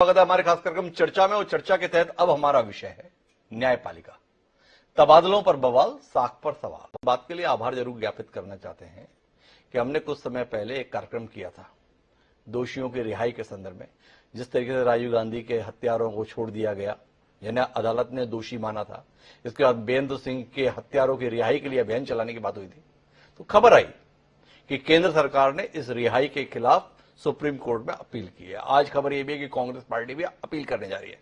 स्वागत है हमारे खास कार्यक्रम चर्चा में। और चर्चा के तहत अब हमारा विषय है न्यायपालिका। तबादलों पर बवाल, साख पर सवाल। बात के लिए आभार जरूर ज्ञापित करना चाहते हैं कि हमने कुछ समय पहले एक कार्यक्रम किया था दोषियों की रिहाई के संदर्भ में। जिस तरीके से राजीव गांधी के हत्यारों को छोड़ दिया गया, जिन्हें अदालत ने दोषी माना था, इसके बाद बीरेंद्र सिंह के हत्यारों की रिहाई के लिए अभियान चलाने की बात हुई थी, तो खबर आई कि केंद्र सरकार ने इस रिहाई के खिलाफ सुप्रीम कोर्ट में अपील की है। आज खबर यह भी है कि कांग्रेस पार्टी भी अपील करने जा रही है।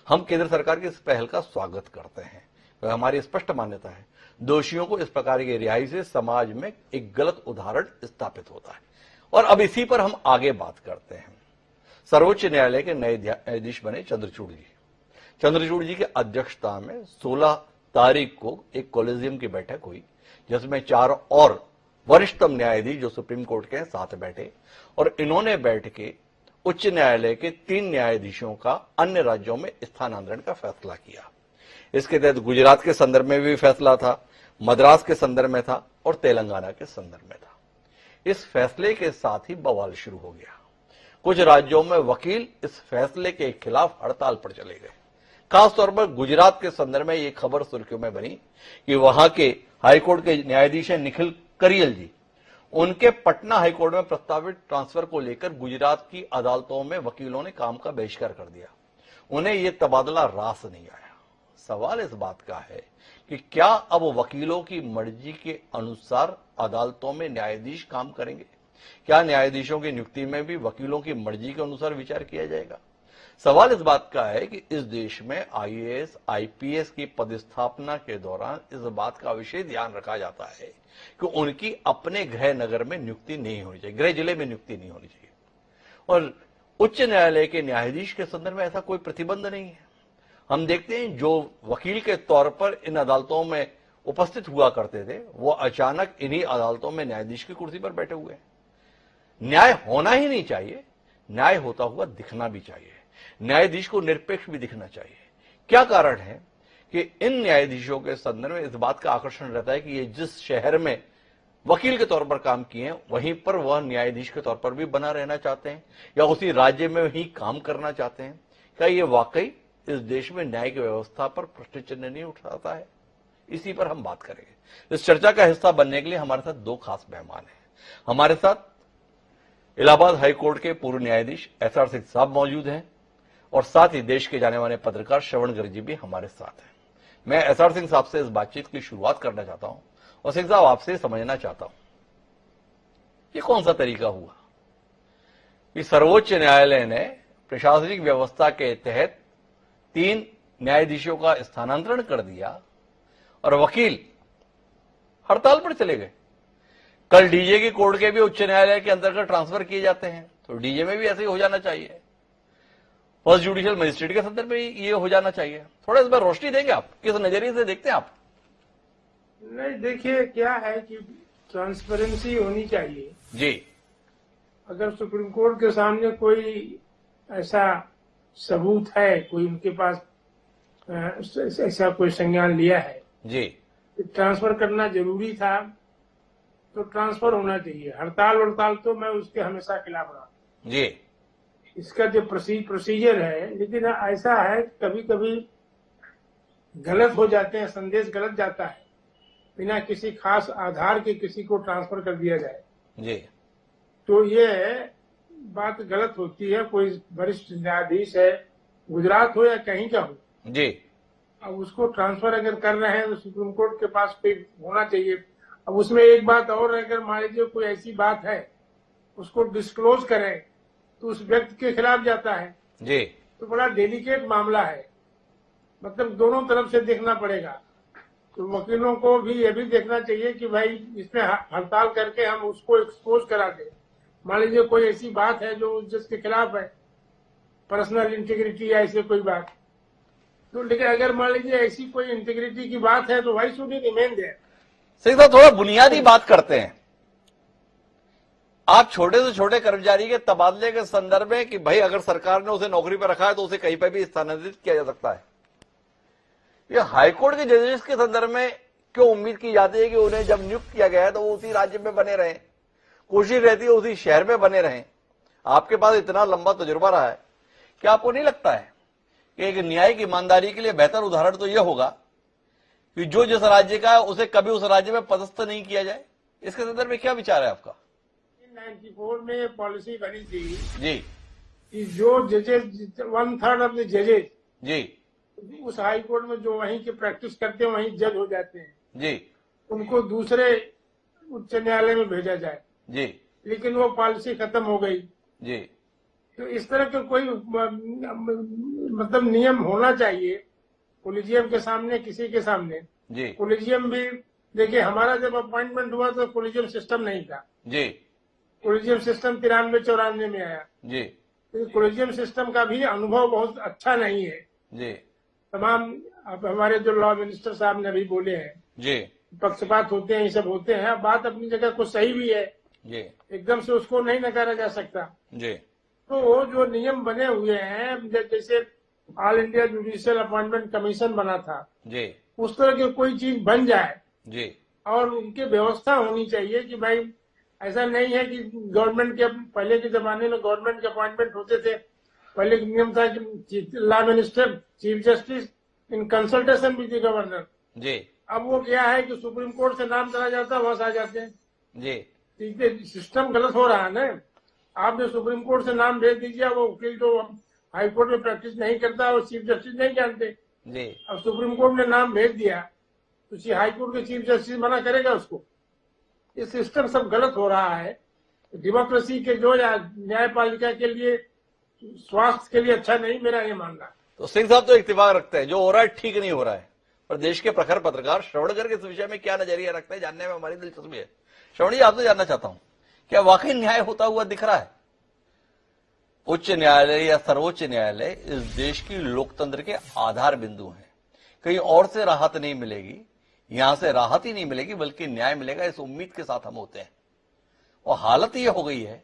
हम केंद्र सरकार की इस पहल का स्वागत करते हैं। तो हमारी स्पष्ट मान्यता है दोषियों को इस प्रकार की रिहाई से समाज में एक गलत उदाहरण स्थापित होता है। और अब इसी पर हम आगे बात करते हैं। सर्वोच्च न्यायालय के नए न्यायाधीश बने चंद्रचूड़ जी। चंद्रचूड़ जी की अध्यक्षता में 16 तारीख को एक कॉलेजियम की बैठक हुई, जिसमें 4 और वरिष्ठतम न्यायाधीश जो सुप्रीम कोर्ट के साथ बैठे और इन्होंने बैठ के उच्च न्यायालय के 3 न्यायाधीशों का अन्य राज्यों में स्थानांतरण का फैसला किया। इसके तहत गुजरात के संदर्भ में भी फैसला था, मद्रास के संदर्भ में था और तेलंगाना के संदर्भ में था। इस फैसले के साथ ही बवाल शुरू हो गया। कुछ राज्यों में वकील इस फैसले के खिलाफ हड़ताल पर चले गए। खासतौर पर गुजरात के संदर्भ में यह खबर सुर्खियों में बनी कि वहां के हाईकोर्ट के न्यायाधीश निखिल करियल जी, उनके पटना हाईकोर्ट में प्रस्तावित ट्रांसफर को लेकर गुजरात की अदालतों में वकीलों ने काम का बहिष्कार कर दिया। उन्हें यह तबादला रास नहीं आया। सवाल इस बात का है कि क्या अब वकीलों की मर्जी के अनुसार अदालतों में न्यायाधीश काम करेंगे? क्या न्यायाधीशों की नियुक्ति में भी वकीलों की मर्जी के अनुसार विचार किया जाएगा? सवाल इस बात का है कि इस देश में आईएएस, आईपीएस की पदस्थापना के दौरान इस बात का विशेष ध्यान रखा जाता है कि उनकी अपने गृह नगर में नियुक्ति नहीं होनी चाहिए, गृह जिले में नियुक्ति नहीं होनी चाहिए। और उच्च न्यायालय के न्यायाधीश के संदर्भ में ऐसा कोई प्रतिबंध नहीं है। हम देखते हैं जो वकील के तौर पर इन अदालतों में उपस्थित हुआ करते थे, वो अचानक इन्हीं अदालतों में न्यायाधीश की कुर्सी पर बैठे हुए हैं। न्याय होना ही नहीं चाहिए, न्याय होता हुआ दिखना भी चाहिए, न्यायाधीश को निरपेक्ष भी दिखना चाहिए। क्या कारण है कि इन न्यायाधीशों के संदर्भ में इस बात का आकर्षण रहता है कि ये जिस शहर में वकील के तौर पर काम किए हैं वहीं पर वह न्यायाधीश के तौर पर भी बना रहना चाहते हैं या उसी राज्य में ही काम करना चाहते हैं? क्या ये वाकई इस देश में न्याय की व्यवस्था पर प्रश्न चिन्ह नहीं उठाता है? इसी पर हम बात करेंगे। इस चर्चा का हिस्सा बनने के लिए हमारे साथ 2 खास मेहमान हैं। हमारे साथ इलाहाबाद हाईकोर्ट के पूर्व न्यायाधीश एसआर सिंह साहब मौजूद हैं और साथ ही देश के जाने माने पत्रकार श्रवण गर्ग जी भी हमारे साथ हैं। मैं एसआर सिंह साहब से इस बातचीत की शुरुआत करना चाहता हूं और सिंह साहब आपसे समझना चाहता हूं, ये कौन सा तरीका हुआ कि सर्वोच्च न्यायालय ने प्रशासनिक व्यवस्था के तहत 3 न्यायाधीशों का स्थानांतरण कर दिया और वकील हड़ताल पर चले गए? कल डीजे की कोर्ट के भी उच्च न्यायालय के अंतर्गत ट्रांसफर किए जाते हैं, तो डीजे में भी ऐसे ही हो जाना चाहिए। फर्स्ट जुडिशियल मजिस्ट्रेट के संदर्भ में ये हो जाना चाहिए। थोड़ा इस बार रोशनी देंगे आप, किस नजरिए से देखते हैं आप? नहीं, देखिए क्या है कि ट्रांसपेरेंसी होनी चाहिए जी। अगर सुप्रीम कोर्ट के सामने कोई ऐसा सबूत है, कोई उनके पास ऐसा कोई संज्ञान लिया है जी, ट्रांसफर करना जरूरी था, तो ट्रांसफर होना चाहिए। हड़ताल तो मैं उसके हमेशा खिलाफ रहा जी। इसका जो प्रोसीजर है, लेकिन ऐसा है कभी कभी गलत हो जाते हैं, संदेश गलत जाता है, बिना किसी खास आधार के किसी को ट्रांसफर कर दिया जाए जी, तो ये बात गलत होती है। कोई वरिष्ठ न्यायाधीश है, गुजरात हो या कहीं का हो जी, अब उसको ट्रांसफर अगर कर रहे हैं तो सुप्रीम कोर्ट के पास कोई होना चाहिए। अब उसमें एक बात और है, अगर मान लीजिए कोई ऐसी बात है उसको डिस्क्लोज करें तो उस व्यक्ति के खिलाफ जाता है जी, तो बड़ा डेलिकेट मामला है। मतलब दोनों तरफ से देखना पड़ेगा। तो वकीलों को भी ये भी देखना चाहिए कि भाई इसमें हड़ताल करके हम उसको एक्सपोज करा दें। मान लीजिए कोई ऐसी बात है जो जिसके खिलाफ है, पर्सनल इंटीग्रिटी या ऐसे कोई बात, तो लेकिन अगर मान लीजिए ऐसी कोई इंटीग्रिटी की बात है तो भाई शुड रिमेन देयर। सिंह साहब थोड़ा बुनियादी बात करते हैं। आप छोटे से छोटे कर्मचारी के तबादले के संदर्भ में कि भाई अगर सरकार ने उसे नौकरी पर रखा है तो उसे कहीं पर भी स्थानांतरित किया जा सकता है। ये हाईकोर्ट के जजेस के संदर्भ में क्यों उम्मीद की जाती है कि उन्हें जब नियुक्त किया गया है तो वो उसी राज्य में बने रहें, कोशिश रहती है उसी शहर में बने रहें? आपके पास इतना लंबा तजुर्बा रहा है, क्या आपको नहीं लगता है कि एक न्यायिक ईमानदारी के लिए बेहतर उदाहरण तो यह होगा कि जो जिस राज्य का है उसे कभी उस राज्य में पदस्थ नहीं किया जाए? इसके संदर्भ में क्या विचार है आपका? 1994 में पॉलिसी बनी थी जी कि जो जजेस 1/3 ऑफ द जजेस जी उस हाई कोर्ट में जो वहीं के प्रैक्टिस करते हैं वहीं जज हो जाते हैं, जी उनको दूसरे उच्च न्यायालय में भेजा जाए। जी लेकिन वो पॉलिसी खत्म हो गई। जी तो इस तरह का कोई मतलब नियम होना चाहिए कोलिजियम के सामने, किसी के सामने। जी कोलिजियम भी देखिए, हमारा जब अपॉइंटमेंट हुआ तो कोलिजियम सिस्टम नहीं था। जी कोलिजियम सिस्टम 93-94 में आया। जी तो कोलिजियम सिस्टम का भी अनुभव बहुत अच्छा नहीं है। जी तमाम अब हमारे जो लॉ मिनिस्टर साहब ने भी बोले हैं, जी पक्षपात होते हैं, ये सब होते हैं। बात अपनी जगह कुछ सही भी है, जी एकदम से उसको नहीं नकारा जा सकता। जी तो वो जो नियम बने हुए हैं, जैसे all India judicial appointment commission बना था, जी उस तरह की कोई चीज बन जाए जी और उनकी व्यवस्था होनी चाहिए कि भाई ऐसा नहीं है कि गवर्नमेंट के, पहले के जमाने में गवर्नमेंट के अपॉइंटमेंट होते थे। पहले नियम था कि law minister, chief justice in consultation with the governor. जी अब वो क्या है कि सुप्रीम कोर्ट से नाम चला जाता है, वहां से आ जाते हैं। जी सिस्टम गलत हो रहा है ना। आपने सुप्रीम कोर्ट से नाम भेज दीजिए, वो वकील जो हाई कोर्ट में प्रैक्टिस नहीं करता और चीफ जस्टिस नहीं जानते। जी अब सुप्रीम कोर्ट ने नाम भेज दिया तो हाई कोर्ट के चीफ जस्टिस मना करेगा उसको? ये सिस्टम सब गलत हो रहा है। डेमोक्रेसी के जो न्यायपालिका के लिए, स्वास्थ्य के लिए अच्छा नहीं, मेरा ये मानना है। तो सिंह साहब तो इत्तेफाक रखते हैं जो हो रहा है ठीक नहीं हो रहा है, पर देश के प्रखर पत्रकार श्रवणकर के इस विषय में क्या नजरिया रखते हैं, जानने में हमारी दिलचस्पी है। श्रवण जी, आपसे जानना चाहता हूं, क्या वाकई न्याय होता हुआ दिख रहा है? उच्च न्यायालय या सर्वोच्च न्यायालय इस देश की लोकतंत्र के आधार बिंदु हैं। कहीं और से राहत नहीं मिलेगी, यहां से राहत ही नहीं मिलेगी, बल्कि न्याय मिलेगा, इस उम्मीद के साथ हम होते हैं। और हालत यह हो गई है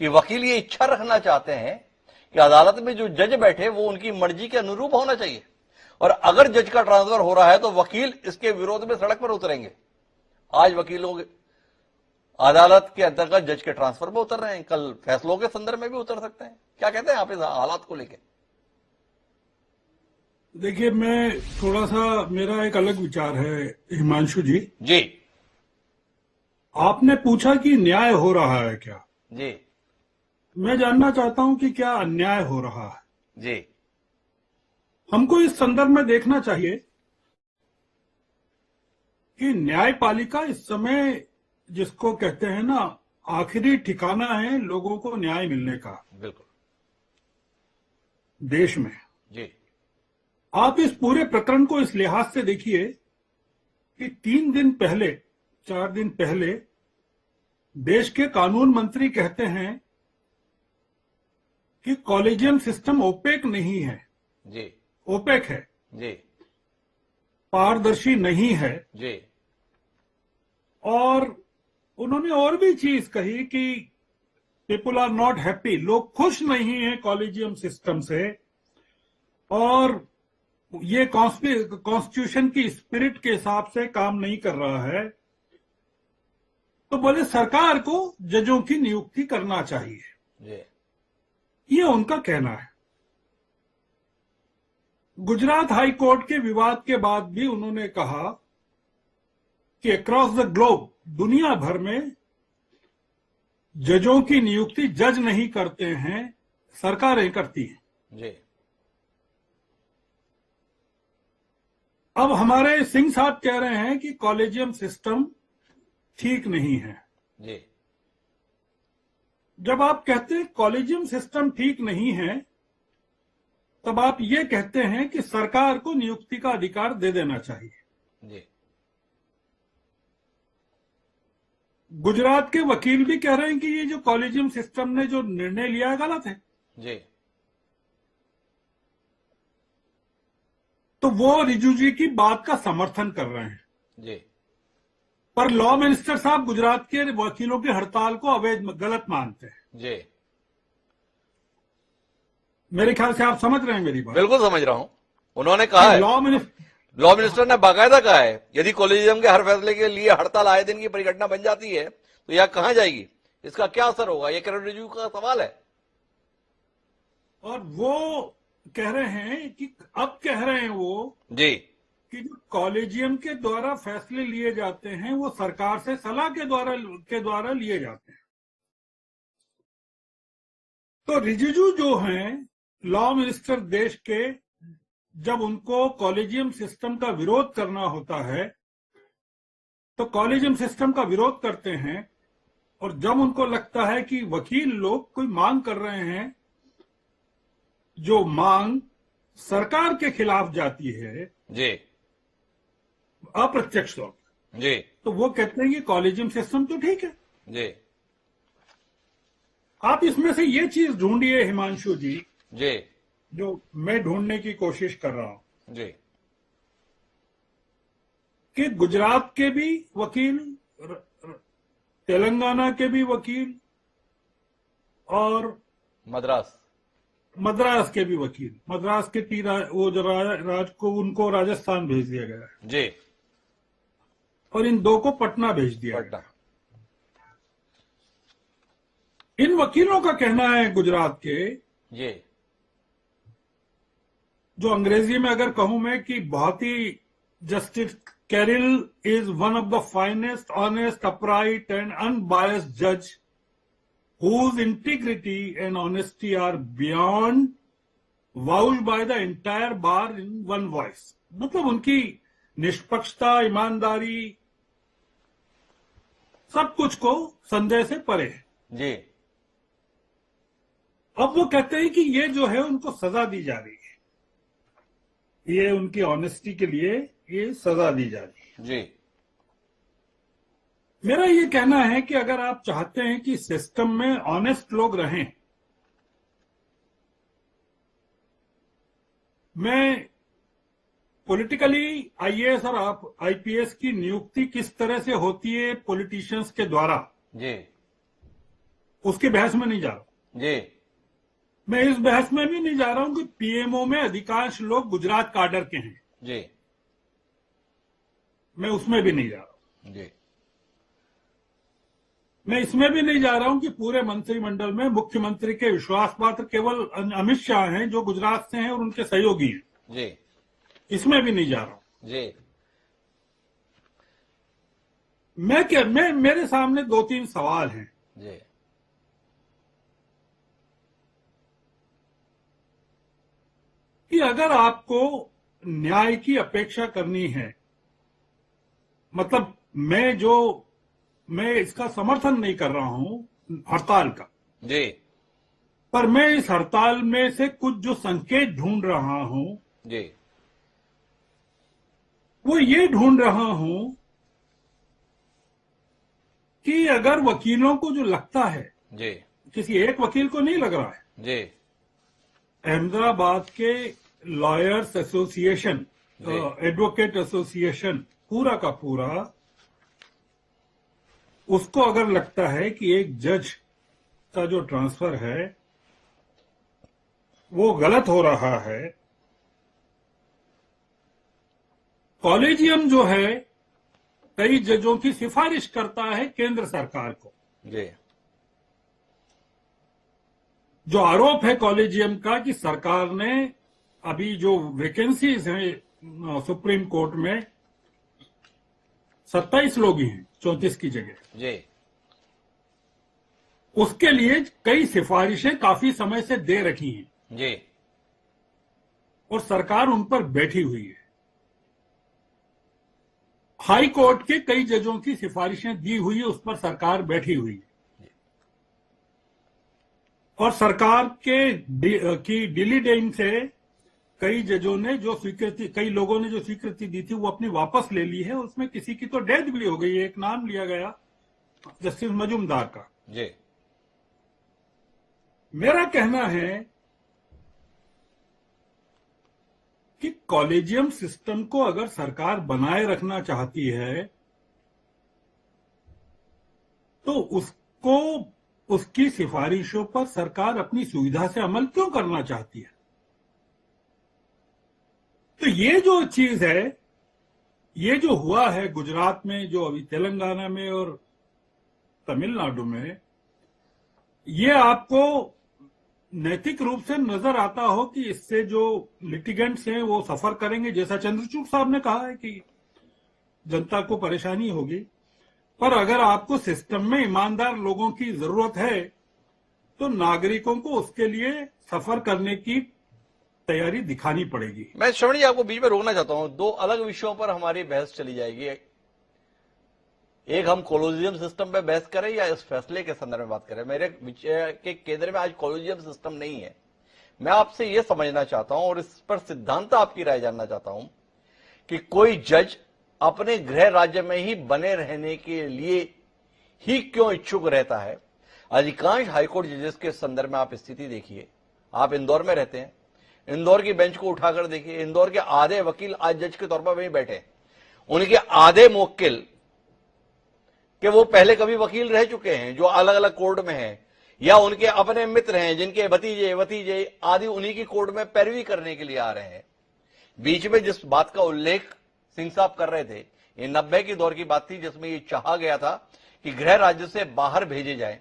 कि वकील ये इच्छा रखना चाहते हैं कि अदालत में जो जज बैठे वो उनकी मर्जी के अनुरूप होना चाहिए, और अगर जज का ट्रांसफर हो रहा है तो वकील इसके विरोध में सड़क पर उतरेंगे। आज वकीलों अदालत के अंतर्गत जज के ट्रांसफर में उतर रहे हैं, कल फैसलों के संदर्भ में भी उतर सकते हैं। क्या कहते हैं आप इस हालात को लेकर? देखिए, मैं थोड़ा सा, मेरा एक अलग विचार है हिमांशु जी। जी आपने पूछा कि न्याय हो रहा है क्या? जी मैं जानना चाहता हूं कि क्या अन्याय हो रहा है। जी हमको इस संदर्भ में देखना चाहिए कि न्यायपालिका इस समय, जिसको कहते हैं ना, आखिरी ठिकाना है लोगों को न्याय मिलने का बिल्कुल देश में। जी आप इस पूरे प्रकरण को इस लिहाज से देखिए कि 3 दिन पहले, 4 दिन पहले देश के कानून मंत्री कहते हैं कि कॉलेजियम सिस्टम ओपेक नहीं है। जी ओपेक है, जी पारदर्शी नहीं है। जी और उन्होंने और भी चीज कही कि पीपुल आर नॉट हैप्पी, लोग खुश नहीं है कॉलेजियम सिस्टम से, और ये कॉन्स्टिट्यूशन की स्पिरिट के हिसाब से काम नहीं कर रहा है। तो बोले सरकार को जजों की नियुक्ति करना चाहिए, जी ये उनका कहना है। गुजरात हाई कोर्ट के विवाद के बाद भी उन्होंने कहा कि अक्रॉस द ग्लोब, दुनिया भर में जजों की नियुक्ति जज नहीं करते हैं, सरकारें करती हैं। जी अब हमारे सिंह साहब कह रहे हैं कि कॉलेजियम सिस्टम ठीक नहीं है। जी जब आप कहते हैं कॉलेजियम सिस्टम ठीक नहीं है, तब आप ये कहते हैं कि सरकार को नियुक्ति का अधिकार दे देना चाहिए। जी गुजरात के वकील भी कह रहे हैं कि ये जो कॉलेजियम सिस्टम ने जो निर्णय लिया है गलत है। जी तो वो रिजू जी की बात का समर्थन कर रहे हैं। जी पर लॉ मिनिस्टर साहब गुजरात के वकीलों की हड़ताल को अवैध, गलत मानते हैं। जी मेरे ख्याल से आप समझ रहे हैं मेरी बात। बिल्कुल समझ रहा हूं। उन्होंने कहा है, लॉ मिनिस्टर, लॉ मिनिस्टर ने बाकायदा कहा है, यदि कॉलेजियम के हर फैसले के लिए हड़ताल आए दिन की परिघटना बन जाती है तो यह कहां जाएगी, इसका क्या असर होगा, यह किरण रिजिजू का सवाल है। और वो कह रहे हैं कि अब कह रहे हैं वो जी कि जो कॉलेजियम के द्वारा फैसले लिए जाते हैं वो सरकार से सलाह के द्वारा लिए जाते हैं। तो रिजिजू जो हैं लॉ मिनिस्टर देश के, जब उनको कॉलेजियम सिस्टम का विरोध करना होता है तो कॉलेजियम सिस्टम का विरोध करते हैं, और जब उनको लगता है कि वकील लोग कोई मांग कर रहे हैं जो मांग सरकार के खिलाफ जाती है जी अप्रत्यक्ष तौर पर, जी तो वो कहते हैं कि कॉलेजियम सिस्टम तो ठीक है। जी आप इसमें से ये चीज ढूंढिए हिमांशु जी, जी जो मैं ढूंढने की कोशिश कर रहा हूं, जी कि गुजरात के भी वकील, तेलंगाना के भी वकील और मद्रास के भी वकील, मद्रास के वो जो राज को उनको राजस्थान भेज दिया गया है जी और इन दो को पटना भेज दिया गया। पटना इन वकीलों का कहना है गुजरात के, जी जो अंग्रेजी में अगर कहूं मैं कि बहुत ही, justice Karil is one of the finest, honest, upright and unbiased जज whose integrity and honesty are beyond vouched by the entire bar in one voice। मतलब उनकी निष्पक्षता, ईमानदारी, सब कुछ को संदेह से परे है। जी अब वो कहते हैं कि ये जो है उनको सजा दी जा रही है, ये उनकी ऑनेस्टी के लिए ये सजा दी जा रही है। जी मेरा ये कहना है कि अगर आप चाहते हैं कि सिस्टम में ऑनेस्ट लोग रहें, मैं पॉलिटिकली आईएएस और आप आईपीएस की नियुक्ति किस तरह से होती है पॉलिटिशियंस के द्वारा, जी उसकी बहस में नहीं जा रहा। जी मैं इस बहस में भी नहीं जा रहा हूं कि पीएमओ में अधिकांश लोग गुजरात काडर के हैं, जी मैं उसमें भी नहीं जा रहा हूं। जी मैं इसमें भी नहीं जा रहा हूं कि पूरे मंत्रिमंडल में मुख्यमंत्री के विश्वास पात्र केवल अमित शाह हैं जो गुजरात से हैं और उनके सहयोगी हैं, जी इसमें भी नहीं जा रहा हूं। जी मैं मेरे सामने 2-3 सवाल हैं। जी कि अगर आपको न्याय की अपेक्षा करनी है, मतलब मैं इसका समर्थन नहीं कर रहा हूं हड़ताल का, जी पर मैं इस हड़ताल में से कुछ जो संकेत ढूंढ रहा हूं जी वो ये ढूंढ रहा हूं कि अगर वकीलों को जो लगता है, जी किसी एक वकील को नहीं लग रहा है, जी अहमदाबाद के लॉयर्स एसोसिएशन, एडवोकेट एसोसिएशन पूरा का पूरा, उसको अगर लगता है कि एक जज का जो ट्रांसफर है वो गलत हो रहा है, कॉलेजियम जो है कई जजों की सिफारिश करता है केंद्र सरकार को। जी जो आरोप है कॉलेजियम का कि सरकार ने अभी जो वैकेंसीज हैं सुप्रीम कोर्ट में 27 लोग ही हैं 34 की जगह, जी उसके लिए कई सिफारिशें काफी समय से दे रखी हैं जी और सरकार उन पर बैठी हुई है। हाई कोर्ट के कई जजों की सिफारिशें दी हुई है, उस पर सरकार बैठी हुई है और सरकार की डिलीडेंट से कई जजों ने जो स्वीकृति, कई लोगों ने जो स्वीकृति दी थी वो अपनी वापस ले ली है। उसमें किसी की तो डेथ भी हो गई है, एक नाम लिया गया जस्टिस मजूमदार का। जी मेरा कहना है कि कॉलेजियम सिस्टम को अगर सरकार बनाए रखना चाहती है तो उसको, उसकी सिफारिशों पर सरकार अपनी सुविधा से अमल क्यों करना चाहती है? तो ये जो चीज है, ये जो हुआ है गुजरात में, जो अभी तेलंगाना में और तमिलनाडु में, ये आपको नैतिक रूप से नजर आता हो कि इससे जो लिटिगेंट्स हैं वो सफर करेंगे, जैसा चंद्रचूड़ साहब ने कहा है कि जनता को परेशानी होगी, पर अगर आपको सिस्टम में ईमानदार लोगों की जरूरत है तो नागरिकों को उसके लिए सफर करने की तैयारी दिखानी पड़ेगी। मैं श्रवण जी आपको बीच में रोकना चाहता हूं, दो अलग विषयों पर हमारी बहस चली जाएगी। एक हम कॉलोजियम सिस्टम पे बहस करें या इस फैसले के संदर्भ में बात करें। मेरे विषय के केंद्र में आज कॉलोजियम सिस्टम नहीं है। मैं आपसे यह समझना चाहता हूं और इस पर सिद्धांत आपकी राय जानना चाहता हूं कि कोई जज अपने गृह राज्य में ही बने रहने के लिए ही क्यों इच्छुक रहता है। अधिकांश हाईकोर्ट जजेस के संदर्भ में आप स्थिति देखिए। आप इंदौर में रहते हैं, इंदौर की बेंच को उठाकर देखिए, इंदौर के आधे वकील आज जज के तौर पर वहीं बैठे हैं। उनके आधे मुवक्किल कि वो पहले कभी वकील रह चुके हैं जो अलग अलग कोर्ट में हैं, या उनके अपने मित्र हैं जिनके भतीजे आदि उन्हीं की कोर्ट में पैरवी करने के लिए आ रहे हैं। बीच में जिस बात का उल्लेख सिंह साहब कर रहे थे, ये 90 की दौर की बात थी जिसमें ये चाहा गया था कि गृह राज्य से बाहर भेजे जाए।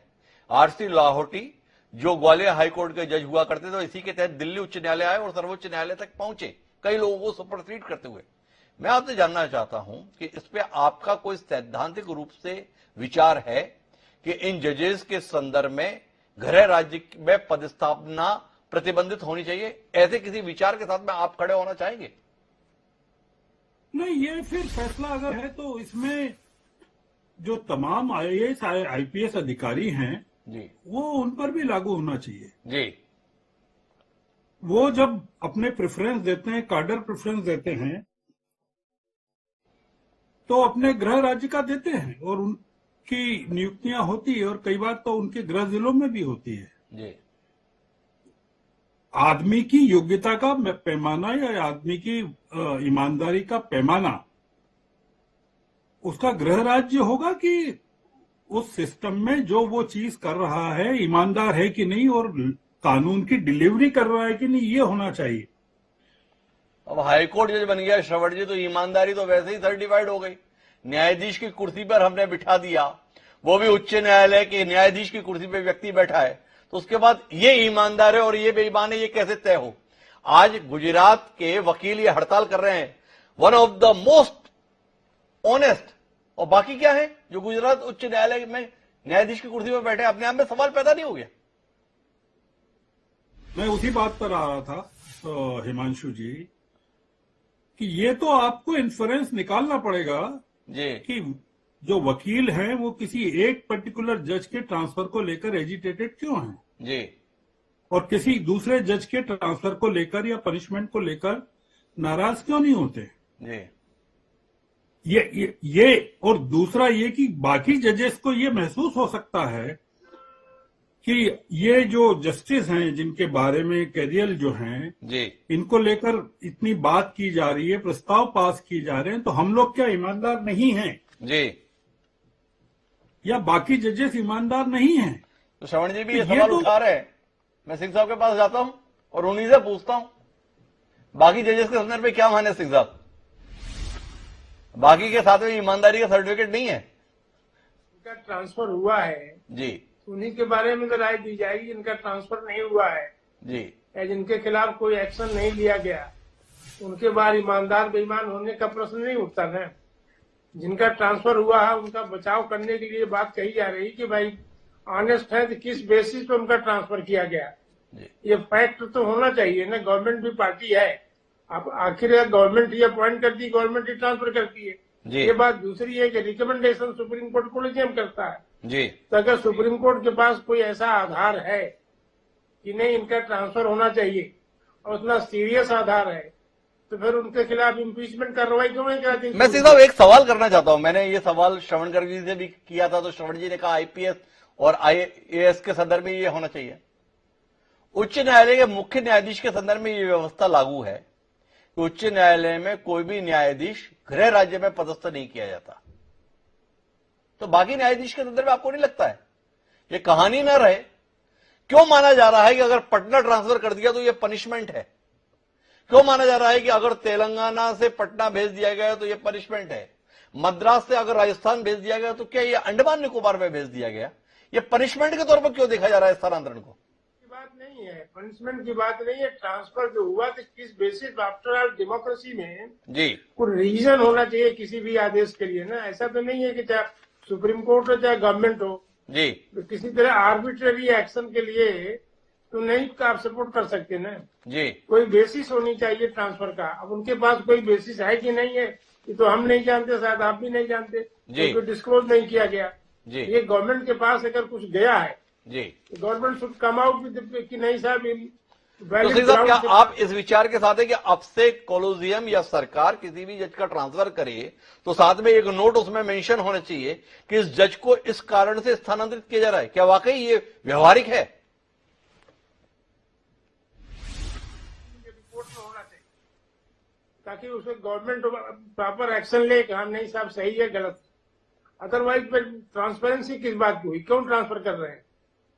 आरसी लाहौटी जो ग्वालियर हाईकोर्ट के जज हुआ करते थे, इसी के तहत दिल्ली उच्च न्यायालय आए और सर्वोच्च न्यायालय तक पहुंचे, कई लोगों को सुपरसीड करते हुए। मैं आपसे जानना चाहता हूं कि इस पे आपका कोई सैद्धांतिक रूप से विचार है कि इन जजेस के संदर्भ में गृह राज्य में पदस्थापना प्रतिबंधित होनी चाहिए। ऐसे किसी विचार के साथ में आप खड़े होना चाहेंगे? नहीं, ये फिर फैसला अगर है तो इसमें जो तमाम आईएएस आईपीएस अधिकारी हैं जी, वो उन पर भी लागू होना चाहिए। जी, वो जब अपने प्रेफरेंस देते हैं, कार्डर प्रेफरेंस देते हैं, तो अपने गृह राज्य का देते हैं और उनकी नियुक्तियां होती है और कई बार तो उनके गृह जिलों में भी होती है। जी, आदमी की योग्यता का पैमाना या आदमी की ईमानदारी का पैमाना उसका गृह राज्य होगा कि उस सिस्टम में जो वो चीज कर रहा है ईमानदार है कि नहीं और कानून की डिलीवरी कर रहा है कि नहीं, ये होना चाहिए। अब हाईकोर्ट जज बन गया श्रवण जी, तो ईमानदारी तो वैसे ही सर्टिफाइड हो गई। न्यायाधीश की कुर्सी पर हमने बिठा दिया, वो भी उच्च न्यायालय के न्यायाधीश की कुर्सी पर व्यक्ति बैठा है, तो उसके बाद ये ईमानदार है और ये बेईमान है, ये कैसे तय हो? आज गुजरात के वकील ये हड़ताल कर रहे हैं, one of the most honest, और बाकी क्या है जो गुजरात उच्च न्यायालय में न्यायाधीश की कुर्सी पर बैठे। अपने आप में सवाल पैदा नहीं हो गया? मैं उसी बात पर आ रहा था हिमांशु जी कि ये तो आपको इन्फ्रेंस निकालना पड़ेगा जी, कि जो वकील हैं वो किसी एक पर्टिकुलर जज के ट्रांसफर को लेकर एजिटेटेड क्यों हैं जी, और किसी दूसरे जज के ट्रांसफर को लेकर या पनिशमेंट को लेकर नाराज क्यों नहीं होते। जी, ये और दूसरा ये कि बाकी जजेस को ये महसूस हो सकता है कि ये जो जस्टिस हैं जिनके बारे में कैरियल जो हैं जी, इनको लेकर इतनी बात की जा रही है, प्रस्ताव पास किए जा रहे हैं, तो हम लोग क्या ईमानदार नहीं हैं जी। या बाकी जजेस ईमानदार नहीं हैं? तो श्रवण जी भी ये तो ये सवाल तो- उठा रहे हैं। मैं सिंह साहब के पास जाता हूं और उन्हीं से पूछता हूं, बाकी जजेस के संदर्भ में क्या माने सिंह साहब? बाकी के साथ में ईमानदारी का सर्टिफिकेट नहीं है? इनका ट्रांसफर हुआ है, जी, उन्हीं के बारे में तो राय दी जाएगी। इनका ट्रांसफर नहीं हुआ है जी, या जिनके खिलाफ कोई एक्शन नहीं लिया गया, उनके बाद ईमानदार बेईमान होने का प्रश्न नहीं उठता ना। जिनका ट्रांसफर हुआ है उनका बचाव करने के लिए बात कही जा रही कि भाई ऑनेस्ट है तो किस बेसिस पे उनका ट्रांसफर किया गया, जी, ये फैक्ट तो होना चाहिए ना। गवर्नमेंट भी पार्टी है, अब आखिर गवर्नमेंट ही अपॉइंट करती है, गवर्नमेंट ही ट्रांसफर करती है। जी, ये बात दूसरी है कि रिकमेंडेशन सुप्रीम कोर्ट कोलेजियम करता है। जी, तो अगर सुप्रीम कोर्ट के पास कोई ऐसा आधार है कि नहीं इनका ट्रांसफर होना चाहिए और उतना सीरियस आधार है, तो फिर उनके खिलाफ इम्पीचमेंट कार्रवाई क्यों नहीं कराती? मैं सीधा एक सवाल करना चाहता हूं। मैंने ये सवाल श्रवण गर्ग जी से भी किया था, तो श्रवण जी ने कहा आईपीएस और आईएएस के संदर्भ में ये होना चाहिए। उच्च न्यायालय के मुख्य न्यायाधीश के संदर्भ में ये व्यवस्था लागू है कि उच्च न्यायालय में कोई भी न्यायाधीश गृह राज्य में पदस्थ नहीं किया जाता। तो बाकी न्यायाधीश के संदर्भ में आपको नहीं लगता है ये कहानी ना रहे? क्यों माना जा रहा है कि अगर पटना ट्रांसफर कर दिया तो ये पनिशमेंट है? क्यों माना जा रहा है कि अगर तेलंगाना से पटना भेज दिया गया तो ये पनिशमेंट है? मद्रास से अगर राजस्थान भेज दिया गया तो क्या ये अंडमान निकोबार में भेज दिया गया? ये पनिशमेंट के तौर पर क्यों देखा जा रहा है स्थानांतरण को? बात नहीं है, पनिशमेंट की बात नहीं है। ट्रांसफर जो हुआ तो किस बेसिस, आफ्टर ऑल डेमोक्रेसी में जी कोई रीजन होना चाहिए किसी भी आदेश के लिए ना। ऐसा तो नहीं है कि चाहे सुप्रीम कोर्ट हो चाहे गवर्नमेंट हो, जी तो किसी तरह आर्बिट्ररी एक्शन के लिए तो नहीं आप सपोर्ट कर सकते ना। जी कोई बेसिस होनी चाहिए ट्रांसफर का। अब उनके पास कोई बेसिस है कि नहीं है ये तो हम नहीं जानते, शायद आप भी नहीं जानते, जी। क्योंकि डिस्क्लोज नहीं किया गया। जी ये गवर्नमेंट के पास अगर कुछ गया है, जी। Government should come out with कि नहीं साहब तो वैलिड सिंह साहब, क्या ग्राउंड आप इस विचार के साथ है कि अब से कोलोजियम या सरकार किसी भी जज का ट्रांसफर करे तो साथ में एक नोट उसमें मेंशन होना चाहिए कि इस जज को इस कारण से स्थानांतरित किया जा रहा है? क्या वाकई ये व्यवहारिक है? रिपोर्ट में होना चाहिए ताकि उसमें गवर्नमेंट प्रॉपर एक्शन ले कि हाँ नहीं साहब सही है गलत। अदरवाइज फिर ट्रांसपेरेंसी किस बात की हुई? क्यों ट्रांसफर कर रहे हैं?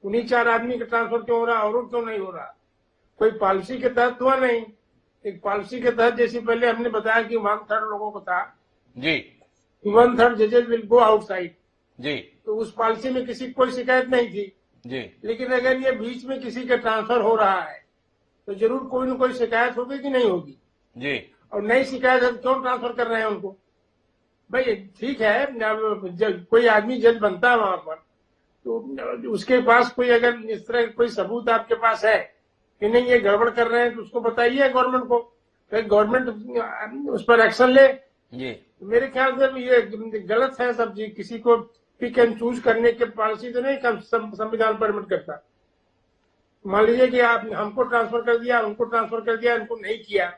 उन्हीं 4 आदमी का ट्रांसफर क्यों हो रहा, और क्यों नहीं हो रहा? कोई पॉलिसी के तहत हुआ नहीं। एक पॉलिसी के तहत जैसे पहले हमने बताया कि 1/3 लोगों को था, जी 1/3 जजेस विल गो आउटसाइड, जी तो उस पॉलिसी में किसी की कोई शिकायत नहीं थी। जी लेकिन अगर ये बीच में किसी का ट्रांसफर हो रहा है तो जरूर कोई न कोई शिकायत होगी कि नहीं होगी। जी और नई शिकायत हम क्यों ट्रांसफर कर रहे हैं उनको? भाई ठीक है, कोई आदमी जज बनता है वहां पर, तो उसके पास कोई अगर इस तरह कोई सबूत आपके पास है कि नहीं ये गड़बड़ कर रहे हैं, तो उसको बताइए गवर्नमेंट को, फिर गवर्नमेंट उस पर एक्शन ले। जी। मेरे ख्याल से ये गलत है सब जी। किसी को पिक एंड चूज करने की पॉलिसी तो नहीं संविधान परमिट करता। मान लीजिए कि आप हमको ट्रांसफर कर दिया, उनको ट्रांसफर कर दिया, उनको नहीं किया,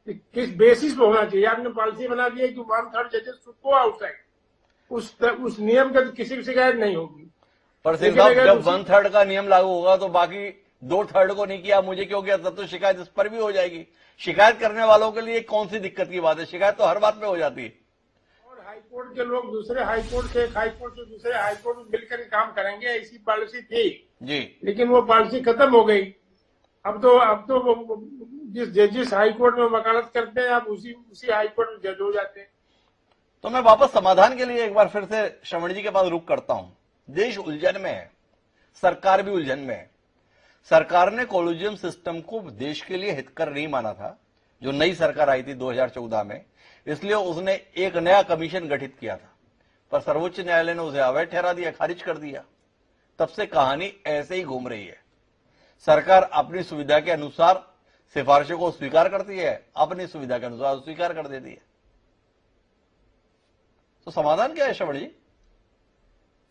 किस बेसिस पे होना चाहिए? आपने पॉलिसी बना दी है कि 1/3 जजेस को आउटसाइड, उस नियम का तो किसी की शिकायत नहीं होगी। पर सिंह लेकिन साहब, अगर जब उसी- 1/3 का नियम लागू होगा तो बाकी 2/3 को नहीं किया, मुझे क्यों किया, तब तो शिकायत इस पर भी हो जाएगी। शिकायत करने वालों के लिए कौन सी दिक्कत की बात है? शिकायत तो हर बात में हो जाती है। और हाईकोर्ट के लोग दूसरे हाईकोर्ट से, एक हाईकोर्ट से दूसरे हाईकोर्ट में मिलकर के काम करेंगे, ऐसी पॉलिसी थी। जी लेकिन वो पॉलिसी खत्म हो गई। अब तो वो जिस हाईकोर्ट में वकालत करते हैं आप उसी हाईकोर्ट में जज हो जाते हैं। तो मैं वापस समाधान के लिए एक बार फिर से श्रवण जी के पास रुक करता हूं। देश उलझन में है, सरकार भी उलझन में है। सरकार ने कोलिजियम सिस्टम को देश के लिए हितकर नहीं माना था, जो नई सरकार आई थी 2014 में, इसलिए उसने एक नया कमीशन गठित किया था, पर सर्वोच्च न्यायालय ने उसे अवैध ठहरा दिया, खारिज कर दिया। तब से कहानी ऐसे ही घूम रही है। सरकार अपनी सुविधा के अनुसार सिफारिशों को स्वीकार करती है, अपनी सुविधा के अनुसार स्वीकार कर देती है। तो समाधान क्या है श्रवण जी?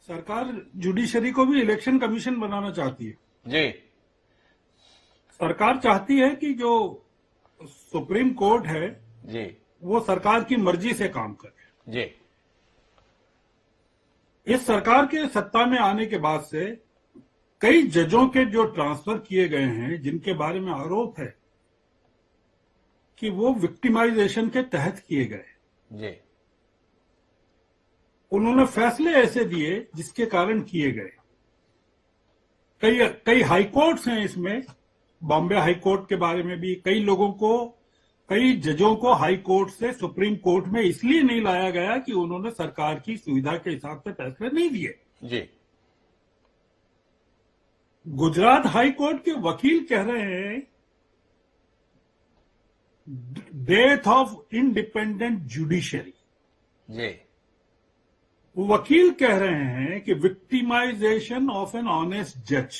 सरकार जुडिशरी को भी इलेक्शन कमीशन बनाना चाहती है। जी सरकार चाहती है कि जो सुप्रीम कोर्ट है जी वो सरकार की मर्जी से काम करे। जी इस सरकार के सत्ता में आने के बाद से कई जजों के जो ट्रांसफर किए गए हैं, जिनके बारे में आरोप है कि वो विक्टिमाइजेशन के तहत किए गए, जी उन्होंने फैसले ऐसे दिए जिसके कारण किए गए। कई हाईकोर्ट्स हैं इसमें। बॉम्बे हाईकोर्ट के बारे में भी कई जजों को हाई कोर्ट से सुप्रीम कोर्ट में इसलिए नहीं लाया गया कि उन्होंने सरकार की सुविधा के हिसाब से फैसले नहीं दिए। जी गुजरात हाई कोर्ट के वकील कह रहे हैं डेथ ऑफ इंडिपेंडेंट जुडिशरी। जी वो वकील कह रहे हैं कि विक्टिमाइजेशन ऑफ एन ऑनेस्ट जज।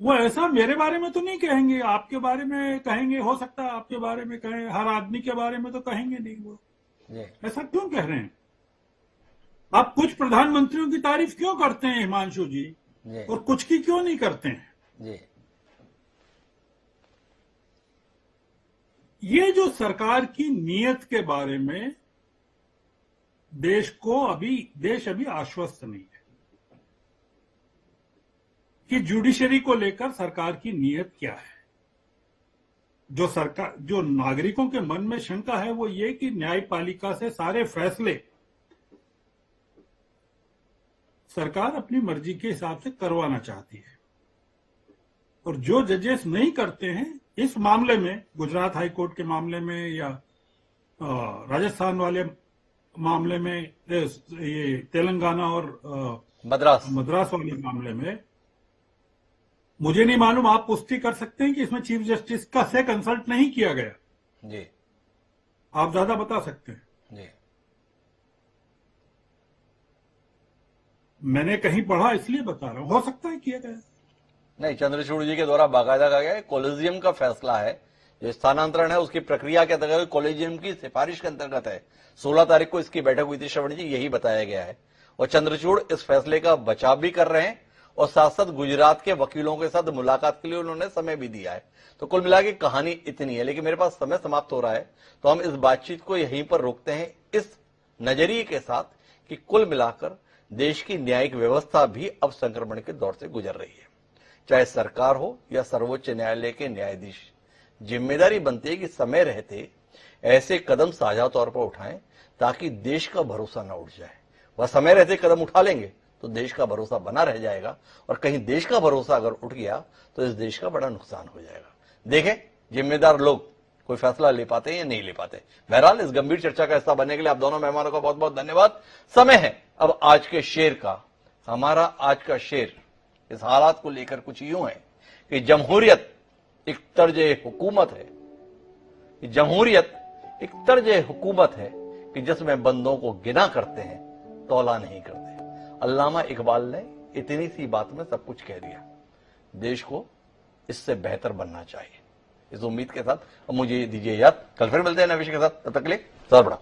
वो ऐसा मेरे बारे में तो नहीं कहेंगे, आपके बारे में कहेंगे, हो सकता है आपके बारे में कहें, हर आदमी के बारे में तो कहेंगे नहीं वो। जी ऐसा क्यों कह रहे हैं? आप कुछ प्रधानमंत्रियों की तारीफ क्यों करते हैं हिमांशु जी, जी और कुछ की क्यों नहीं करते हैं? जी ये जो सरकार की नीयत के बारे में देश अभी आश्वस्त नहीं है कि जुडिशरी को लेकर सरकार की नीयत क्या है। जो नागरिकों के मन में शंका है वो ये कि न्यायपालिका से सारे फैसले सरकार अपनी मर्जी के हिसाब से करवाना चाहती है, और जो जजेस नहीं करते हैं, इस मामले में गुजरात हाईकोर्ट के मामले में या राजस्थान वाले मामले में, ये तेलंगाना और मद्रास मद्रास वाले मामले में, मुझे नहीं मालूम, आप पुष्टि कर सकते हैं कि इसमें चीफ जस्टिस का से कंसल्ट नहीं किया गया? जी आप ज्यादा बता सकते हैं। जी मैंने कहीं पढ़ा इसलिए बता रहा हूं, हो सकता है किया गया। नहीं, चंद्रचूड़ जी के द्वारा बाकायदा कहा गया है, कॉलेजियम का फैसला है, जो स्थानांतरण है उसकी प्रक्रिया के अंतर्गत कॉलेजियम की सिफारिश के अंतर्गत है। 16 तारीख को इसकी बैठक हुई थी श्रवण जी, यही बताया गया है। और चंद्रचूड़ इस फैसले का बचाव भी कर रहे हैं और साथ साथ गुजरात के वकीलों के साथ मुलाकात के लिए उन्होंने समय भी दिया है। तो कुल मिला के कहानी इतनी है, लेकिन मेरे पास समय समाप्त हो रहा है, तो हम इस बातचीत को यहीं पर रोकते हैं, इस नजरिए के साथ कि कुल मिलाकर देश की न्यायिक व्यवस्था भी अब संक्रमण के दौर से गुजर रही है। चाहे सरकार हो या सर्वोच्च न्यायालय के न्यायाधीश, जिम्मेदारी बनती है कि समय रहते ऐसे कदम साझा तौर पर उठाएं ताकि देश का भरोसा न उठ जाए। वह समय रहते कदम उठा लेंगे तो देश का भरोसा बना रह जाएगा, और कहीं देश का भरोसा अगर उठ गया तो इस देश का बड़ा नुकसान हो जाएगा। देखें जिम्मेदार लोग कोई फैसला ले पाते हैं या नहीं ले पाते। बहरहाल इस गंभीर चर्चा का हिस्सा बनने के लिए आप दोनों मेहमानों का बहुत बहुत धन्यवाद। समय है अब आज के शेर का। हमारा आज का शेर इस हालात को लेकर कुछ यूं है कि जमहूरियत एक तर्ज हुकूमत है, जमहूरियत एक तर्ज हुकूमत है कि जिसमें बंदों को गिना करते हैं, तौला नहीं करते। अल्लामा इकबाल ने इतनी सी बात में सब कुछ कह दिया। देश को इससे बेहतर बनना चाहिए। इस उम्मीद के साथ अब मुझे दीजिए याद, कल फिर मिलते हैं नए विषय के साथ। तब तक के लिए सर बड़ा।